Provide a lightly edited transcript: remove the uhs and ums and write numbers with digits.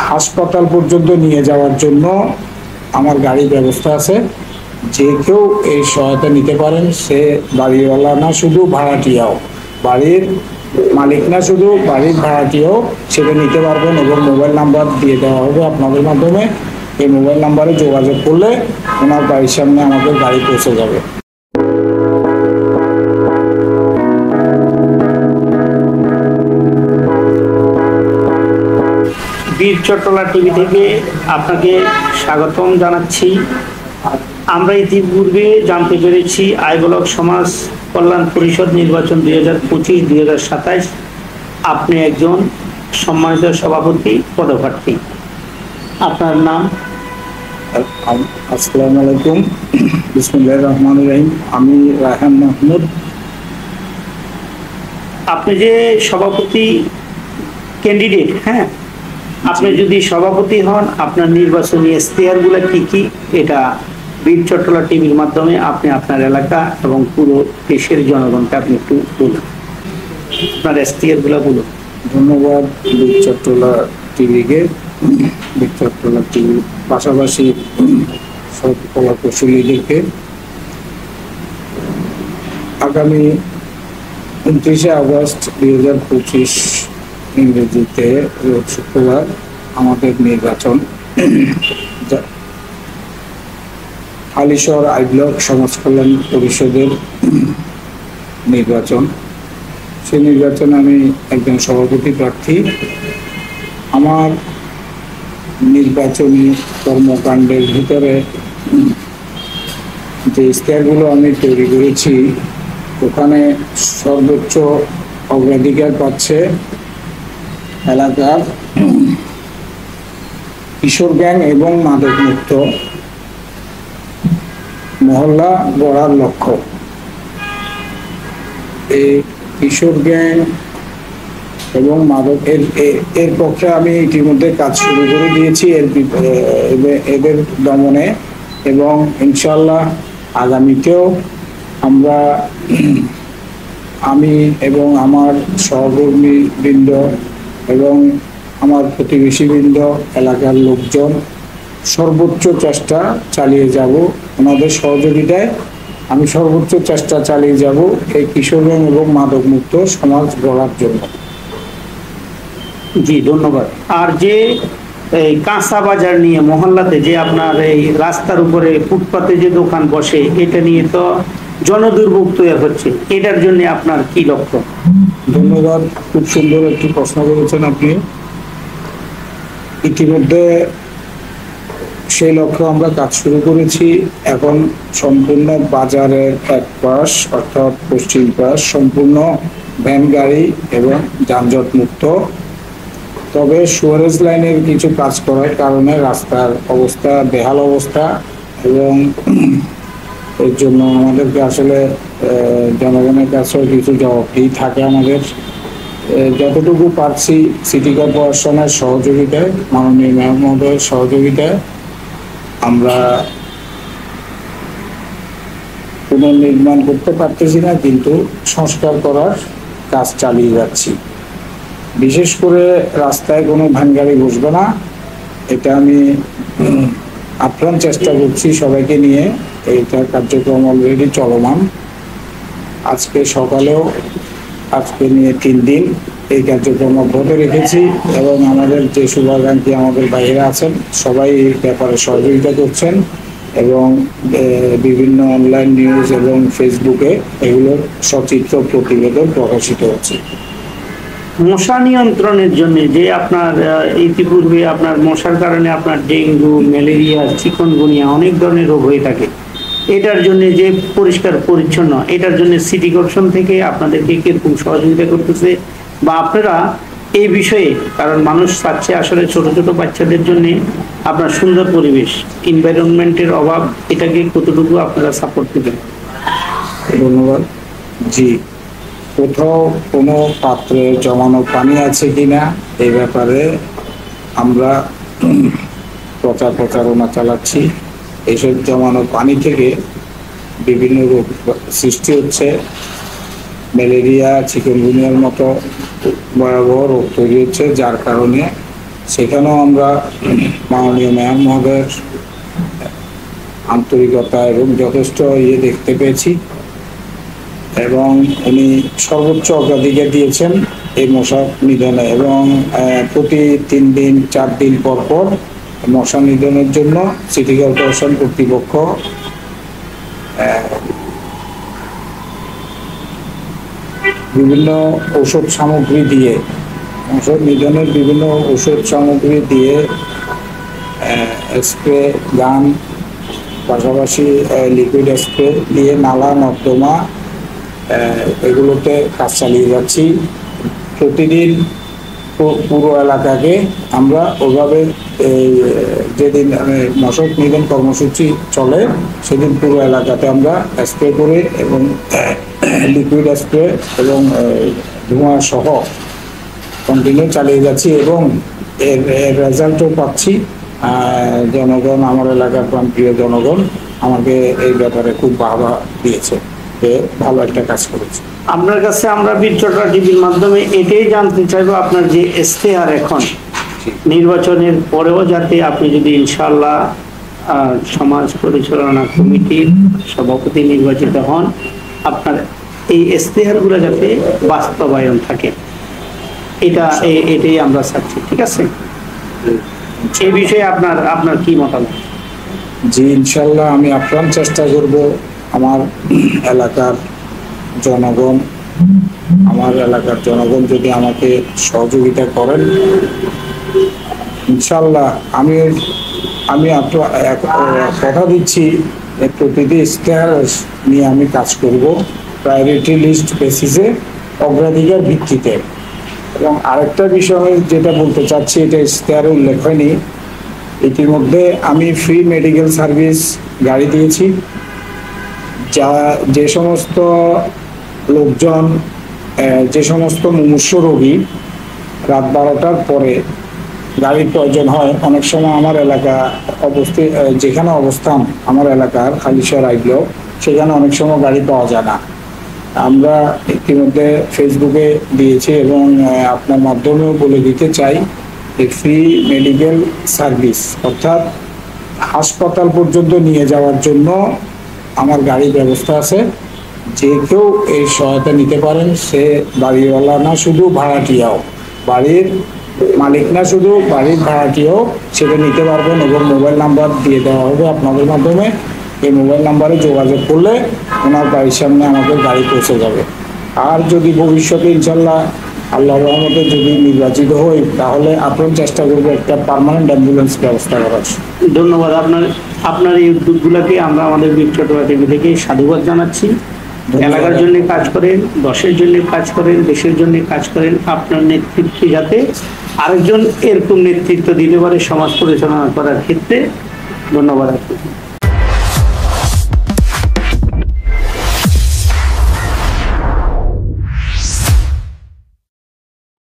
হাসপাতাল পর্যন্ত নিয়ে যাওয়ার জন্য আমার গাড়ির ব্যবস্থা আছে। যে কেউ এই সহায়তা নিতে পারেন, সে বাড়িওয়ালা না শুধু ভাড়াটিয়াও, বাড়ির মালিক না শুধু বাড়ির ভাড়াটিয়াও সেটা নিতে পারবেন। এবং মোবাইল নাম্বার দিয়ে দেওয়া হবে আপনাদের মাধ্যমে। এই মোবাইল নাম্বারে যোগাযোগ করলে ওনার বাড়ির সামনে আমাদের গাড়ি পৌঁছে যাবে। বীর চট্টলা টিভি থেকে আপনাকে স্বাগতম জানাচ্ছি। আমরা ইতিপূর্বে জানতে পেরেছি আই ব্লক সমাজ কল্যাণ পরিষদ নির্বাচন 2025-2027 আপনি একজন সম্মানিত সভাপতি পদপ্রার্থী। আপনার নাম? আসসালামু আলাইকুম, বিসমিল্লাহির রহমানির রহিম। আমি রায়হান মাহমুদ। আপনি যে সভাপতি ক্যান্ডিডেট, হ্যাঁ, আপনি যদি সভাপতি হন, আপনার নির্বাচনী ইশতেহারগুলো কি কি, এটা বীর চট্টলা টিভির মাধ্যমে আপনি আপনার এলাকা এবং পুরো দেশের জনগণকে আপনি একটু বলুন, আপনার ইশতেহারগুলো বলুন। ধন্যবাদ বীর চট্টলা টিভিকে। বীর চট্টলা টিভির পাশাপাশি সব কলা কৌশলীদেরকে। আগামী 29শে আগস্ট 2025 ইংরেজিতে শুক্রবার আমাদের নির্বাচন। হালিশহর আই ব্লক সমাজ কল্যাণ পরিষদের নির্বাচন। সেই নির্বাচনে আমি একজন সভাপতি প্রার্থী। আমার নির্বাচনী কর্মকাণ্ডের ভিতরে যে ইশতেহারগুলো আমি তৈরি করেছি, ওখানে সর্বোচ্চ অগ্রাধিকার পাচ্ছে এলাকার কিশোর গ্যাং এবং মাদক মুক্ত মহল্লা গড়ার লক্ষ্য। এই কিশোর গ্যাং এবং মাদক এর পক্ষে আমি ইতিমধ্যে কাজ শুরু করে দিয়েছি এদের দমনে, এবং ইনশাল্লাহ আগামীতেও আমি এবং আমার সহকর্মীবৃন্দ এবং আমার প্রতিবেশীবৃন্দ, এলাকার লোকজন সর্বোচ্চ চেষ্টা চালিয়ে যাব। ওনাদের সহযোগিতায় আমি সর্বোচ্চ চেষ্টা চালিয়ে যাব এই কিশোর গ্যাং এবং মাদক মুক্ত সমাজ গড়ার জন্য। জি, ধন্যবাদ। আর যে এই কাঁচা বাজার নিয়ে মহল্লাতে যে আপনার এই রাস্তার উপরে ফুটপাতে যে দোকান বসে, এটা নিয়ে তো জনদুর্ভোগ তৈরি হচ্ছে, এটার জন্য আপনার কি লক্ষ্য? ধন্যবাদ, খুব সুন্দর একটি প্রশ্ন করেছেন আপনি। ইতিমধ্যে সেই লক্ষ্যে আমরা কাজ শুরু করেছি। এখন সম্পূর্ণ বাজারের এক পাশ অর্থাৎ পশ্চিম পাশ সম্পূর্ণ ভ্যান গাড়ি এবং যানজট মুক্ত। তবে সুয়ারেজ লাইনের কিছু কাজ করার কারণে রাস্তার অবস্থা বেহাল অবস্থা, এবং এর জন্য আমাদেরকে আসলে জনগণের কাছেও কিছু জবাবদিহি থাকে আমাদের। যতটুকু পারছি সিটি কর্পোরেশনের সহযোগিতায়, মাননীয় মেয়র মহোদয়ের সহযোগিতায় আমরা পুনর্নির্মাণ করতে পারতেছি না, কিন্তু সংস্কার করার কাজ চালিয়ে যাচ্ছি। বিশেষ করে রাস্তায় কোনো ভ্যান গাড়ি বসবে না, এটা আমি আপ্রাণ চেষ্টা করছি সবাইকে নিয়ে। এইটা কার্যক্রম অলরেডি চলমান। আজকে সকালেও আজকে নিয়ে 3 দিন এই কার্যক্রম অব্যাহত রেখেছি, এবং আমাদের যে শুভাকাঙ্ক্ষী আমাদের বাইরে আছেন সবাই এই ব্যাপারে সহযোগিতা করছেন, এবং বিভিন্ন অনলাইন নিউজ এবং ফেসবুকে এগুলোর সচিত্র প্রতিবেদন প্রকাশিত হচ্ছে। মশা নিয়ন্ত্রণের জন্য যে আপনার ইতিপূর্বে আপনার মশার কারণে আপনার ডেঙ্গু, ম্যালেরিয়া, চিকনগুনিয়া অনেক ধরনের রোগ হয়ে থাকে, এটার জন্য যে পরিষ্কার পরিচ্ছন্ন, এটার জন্য সিটি কর্পোরেশন থেকে আপনাদেরকে কিরকম সহযোগিতা করতেছে, বা আপনারা এই বিষয়ে, কারণ মানুষ চাচ্ছে আসলে ছোট ছোট বাচ্চাদের জন্য আপনার সুন্দর পরিবেশ, এনভায়রনমেন্টের অভাব, এটাকে কতটুকু আপনারা সাপোর্ট দেবেন? ধন্যবাদ। জি, কোথাও কোনো পাত্রে জমানো পানি আছে কিনা এই ব্যাপারে আমরা প্রচারণা চালাচ্ছি। এইসব জমানো পানি থেকে বিভিন্ন রোগ সৃষ্টি হচ্ছে। ম্যালেরিয়া, চিকেনগুনিয়ার মতো ভয়াবহ রোগ তৈরি হচ্ছে, যার কারণে সেখানেও আমরা মাননীয় মেয়র মহোদয়ের আন্তরিকতা এবং যথেষ্ট দেখতে পেয়েছি, এবং উনি সর্বোচ্চ অগ্রাধিকার দিয়েছেন এই মশা নিধনে, এবং প্রতি 3 দিন 4 দিন পর পর মশা নিধনের জন্য সিটি কর্পোরেশন কর্তৃপক্ষ বিভিন্ন ঔষধ সামগ্রী দিয়ে, মশা নিধনের বিভিন্ন ঔষধ সামগ্রী দিয়ে স্প্রে গান, পাশাপাশি লিকুইড স্প্রে দিয়ে নালা নর্দমা এগুলোতে কাজ চালিয়ে যাচ্ছি। প্রতিদিন পুরো এলাকাকে আমরা ওইভাবে যেদিন মশা নিধন কর্মসূচি চলে সেদিন পুরো এলাকাতে আমরা স্প্রে করে এবং লিকুইড স্প্রে এবং ধোঁয়া সহ কন্টিনিউ চালিয়ে যাচ্ছি, এবং এর রেজাল্টও পাচ্ছি। জনগণ, আমার এলাকার প্রাণপ্রিয় জনগণ আমাকে এই ব্যাপারে খুব বাহবা দিয়েছে, ভালো একটা কাজ করেছে। আপনার কাছে আমরা বিট্রোটা টিভির মাধ্যমে এটাই জানতে চাইবো, আপনার যে ইশতেহার এখন নির্বাচনের পরেও যাতে আপনি যদি ইনশাআল্লাহ সমাজ পরিচালনা কমিটির সভাপতি নির্বাচিত হন, আপনার এই ইশতেহারগুলো যাতে বাস্তবায়ন থাকে, এটাই আমরা চাচ্ছি। ঠিক আছে, এই বিষয়ে আপনার কি মতামত? জি, ইনশাল্লাহ আমি আপ্রাণ চেষ্টা করব আমার এলাকার জনগণ যদি আমাকে সহযোগিতা করেন, ইনশাল্লাহ আমি কথা দিচ্ছি প্রতিটি ইশতেহার নিয়ে আমি কাজ করব প্রায়োরিটি লিস্ট বেসিসে, অগ্রাধিকার ভিত্তিতে। এবং আরেকটা বিষয় যেটা বলতে চাচ্ছি, এটা ইশতেহারে উল্লেখ হয়নি, ইতিমধ্যে আমি ফ্রি মেডিকেল সার্ভিস গাড়ি দিয়েছি। যে সমস্ত লোকজন, যে সমস্ত মুমূর্ষু রোগী রাত 12টার পরে গাড়ির প্রয়োজন হয়, অনেক সময় আমার এলাকা যেখানে অবস্থান আমার এলাকার হালিশহর আই ব্লক, সেখানে অনেক সময় গাড়ি পাওয়া যায় না। আমরা ইতিমধ্যে ফেসবুকে দিয়েছি এবং আপনার মাধ্যমেও বলে দিতে চাই, ফ্রি মেডিকেল সার্ভিস অর্থাৎ হাসপাতাল পর্যন্ত নিয়ে যাওয়ার জন্য আমার গাড়ির ব্যবস্থা আছে। যে কেউ এই সহায়তা নিতে পারেন, সে বাড়িওয়ালা না শুধু ভাড়াটিয়াও, বাড়ির মালিক না শুধু বাড়ির ভাড়াটিয়াও সেটা নিতে পারবেন, এবং মোবাইল নাম্বার দিয়ে দেওয়া হবে আপনাদের মাধ্যমে। এই মোবাইল নাম্বারে যোগাযোগ করলে ওনার বাড়ির সামনে আমাদের গাড়ি পৌঁছে যাবে। আর যদি ভবিষ্যতে ইনশাল্লাহ আল্লাহর রহমতে যদি নির্বাচিত হই, তাহলে আপনার চেষ্টা করবো একটা পার্মানেন্ট অ্যাম্বুলেন্স ব্যবস্থা করার। ধন্যবাদ। আপনার এই উদ্যোগগুলোকে আমরা আমাদের বিট্রোটা টিভি থেকে সাধুবাদ জানাচ্ছি। এলাকার জন্য কাজ করেন, দশের জন্য কাজ করেন, দেশের জন্য কাজ করেন। আপনার নেতৃত্বে যাতে আরেকজন এরকম নেতৃত্ব দিতে পারে সমাজ পরিচালনা করার ক্ষেত্রে। ধন্যবাদ।